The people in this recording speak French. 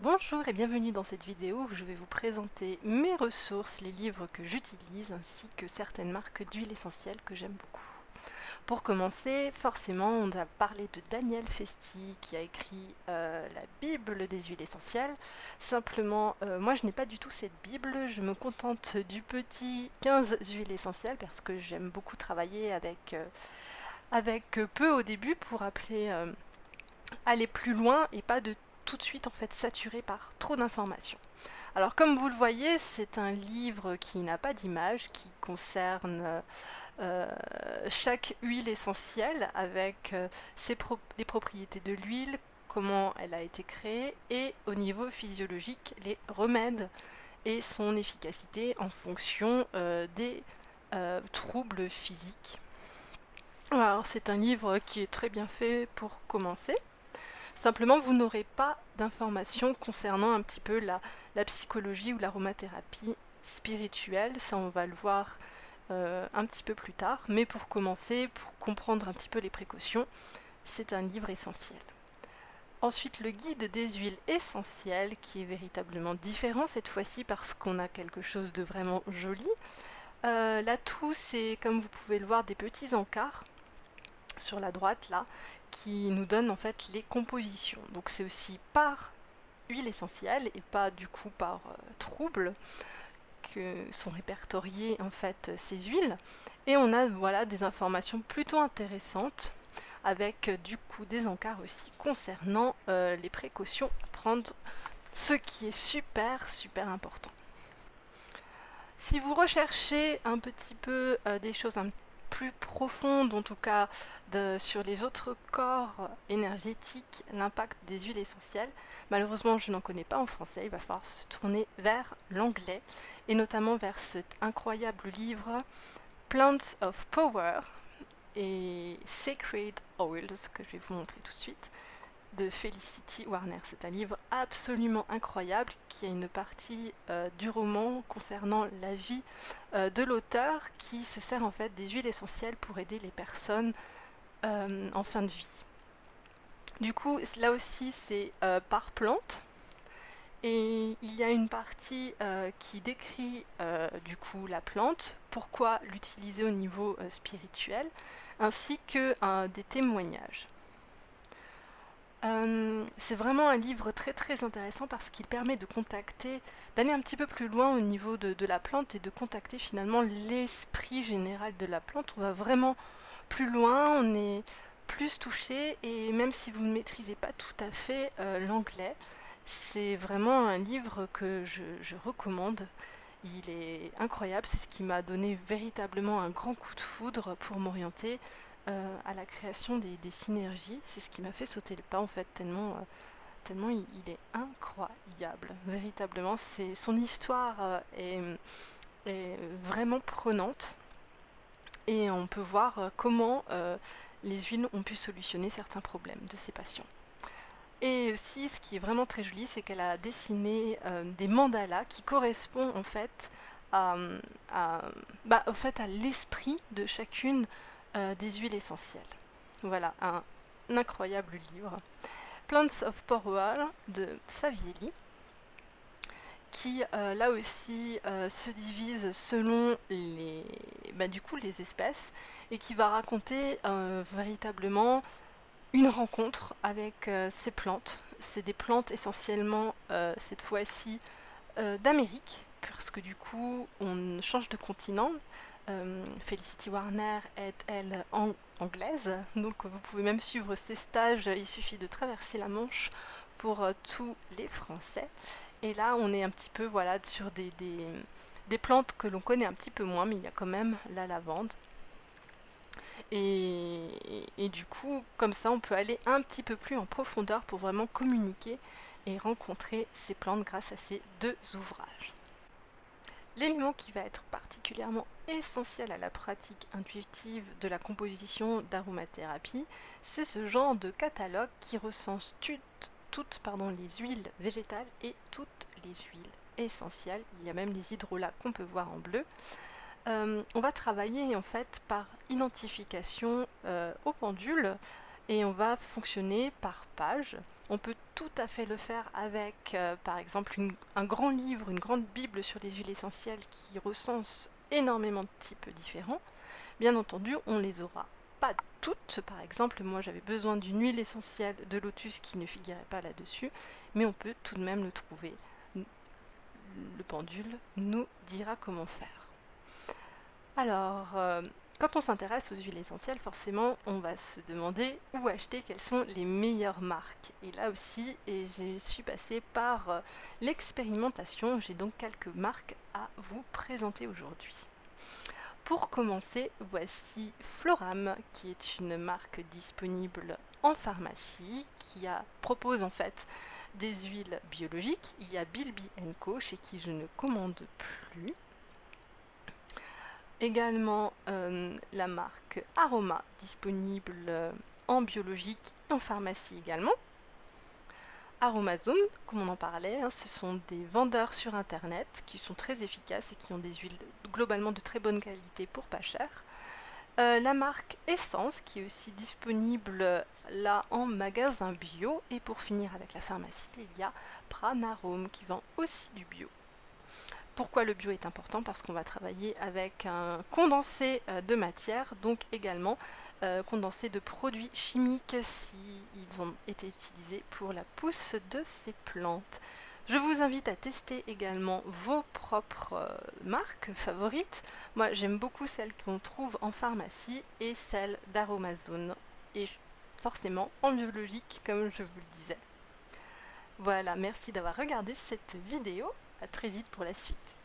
Bonjour et bienvenue dans cette vidéo où je vais vous présenter mes ressources, les livres que j'utilise ainsi que certaines marques d'huile essentielle que j'aime beaucoup. Pour commencer, forcément, on a parlé de Daniel Festi qui a écrit la Bible des huiles essentielles. Simplement, moi je n'ai pas du tout cette Bible, je me contente du petit 15 huiles essentielles parce que j'aime beaucoup travailler avec peu au début pour aller plus loin et pas de tout de suite en fait saturé par trop d'informations. Alors comme vous le voyez, c'est un livre qui n'a pas d'image, qui concerne chaque huile essentielle avec les propriétés de l'huile, comment elle a été créée et au niveau physiologique, les remèdes et son efficacité en fonction des troubles physiques. Alors c'est un livre qui est très bien fait pour commencer. Simplement, vous n'aurez pas d'informations concernant un petit peu la psychologie ou l'aromathérapie spirituelle. Ça, on va le voir un petit peu plus tard. Mais pour commencer, pour comprendre un petit peu les précautions, c'est un livre essentiel. Ensuite, le guide des huiles essentielles, qui est véritablement différent cette fois-ci parce qu'on a quelque chose de vraiment joli. L'atout, c'est, comme vous pouvez le voir, des petits encarts sur la droite là, qui nous donne en fait les compositions. Donc c'est aussi par huile essentielle et pas du coup par trouble que sont répertoriées en fait ces huiles. Et on a voilà des informations plutôt intéressantes avec du coup des encarts aussi concernant les précautions à prendre, ce qui est super important. Si vous recherchez un petit peu des choses un plus profonde, en tout cas sur les autres corps énergétiques, l'impact des huiles essentielles. Malheureusement, je n'en connais pas en français, il va falloir se tourner vers l'anglais, et notamment vers cet incroyable livre Plants of Power et Sacred Oils, que je vais vous montrer tout de suite, de Felicity Warner. C'est un livre absolument incroyable qui a une partie du roman concernant la vie de l'auteur qui se sert en fait des huiles essentielles pour aider les personnes en fin de vie. Du coup, là aussi c'est par plante et il y a une partie qui décrit du coup la plante, pourquoi l'utiliser au niveau spirituel, ainsi que des témoignages. C'est vraiment un livre très intéressant parce qu'il permet de d'aller un petit peu plus loin au niveau de la plante et de contacter finalement l'esprit général de la plante. On va vraiment plus loin, on est plus touché et même si vous ne maîtrisez pas tout à fait l'anglais, c'est vraiment un livre que je recommande. Il est incroyable, c'est ce qui m'a donné véritablement un grand coup de foudre pour m'orienter à la création des synergies. C'est ce qui m'a fait sauter le pas en fait, tellement il est incroyable, véritablement. Son histoire est vraiment prenante et on peut voir comment les huiles ont pu solutionner certains problèmes de ses patients. Et aussi, ce qui est vraiment très joli, c'est qu'elle a dessiné des mandalas qui correspondent en fait en fait, à l'esprit de chacune des huiles essentielles. Voilà, un incroyable livre. Plants of Power de Savielli, qui là aussi se divise selon du coup, les espèces et qui va raconter véritablement une rencontre avec ces plantes. C'est des plantes essentiellement, cette fois-ci, d'Amérique, puisque du coup, on change de continent. Felicity Warner est, elle, anglaise, donc vous pouvez même suivre ses stages, il suffit de traverser la Manche pour tous les Français. Et là, on est un petit peu voilà, sur des plantes que l'on connaît un petit peu moins, mais il y a quand même la lavande. Et du coup, comme ça, on peut aller un petit peu plus en profondeur pour vraiment communiquer et rencontrer ces plantes grâce à ces deux ouvrages. L'élément qui va être particulièrement essentiel à la pratique intuitive de la composition d'aromathérapie, c'est ce genre de catalogue qui recense toutes les huiles végétales et toutes les huiles essentielles. Il y a même les hydrolats qu'on peut voir en bleu. On va travailler en fait par identification au pendule et on va fonctionner par page. On peut tout à fait le faire avec, par exemple, un grand livre, une grande bible sur les huiles essentielles qui recense énormément de types différents. Bien entendu, on les aura pas toutes. Par exemple, moi j'avais besoin d'une huile essentielle de lotus qui ne figurait pas là-dessus, mais on peut tout de même le trouver. Le pendule nous dira comment faire. Alors, quand on s'intéresse aux huiles essentielles, forcément, on va se demander où acheter, quelles sont les meilleures marques. Et là aussi, je suis passée par l'expérimentation. J'ai donc quelques marques à vous présenter aujourd'hui. Pour commencer, voici Floram, qui est une marque disponible en pharmacie, propose en fait des huiles biologiques. Il y a Bilby & Co, chez qui je ne commande plus. Également la marque Aroma, disponible en biologique et en pharmacie également. Aromazone, comme on en parlait, ce sont des vendeurs sur internet qui sont très efficaces et qui ont des huiles globalement de très bonne qualité pour pas cher. La marque Essence, qui est aussi disponible là en magasin bio. Et pour finir avec la pharmacie, il y a Pranarum qui vend aussi du bio. Pourquoi le bio est important? Parce qu'on va travailler avec un condensé de matière, donc également condensé de produits chimiques s'ils ont été utilisés pour la pousse de ces plantes. Je vous invite à tester également vos propres marques favorites. Moi j'aime beaucoup celles qu'on trouve en pharmacie et celles d'Aromazone, et forcément en biologique comme je vous le disais. Voilà, merci d'avoir regardé cette vidéo. À très vite pour la suite.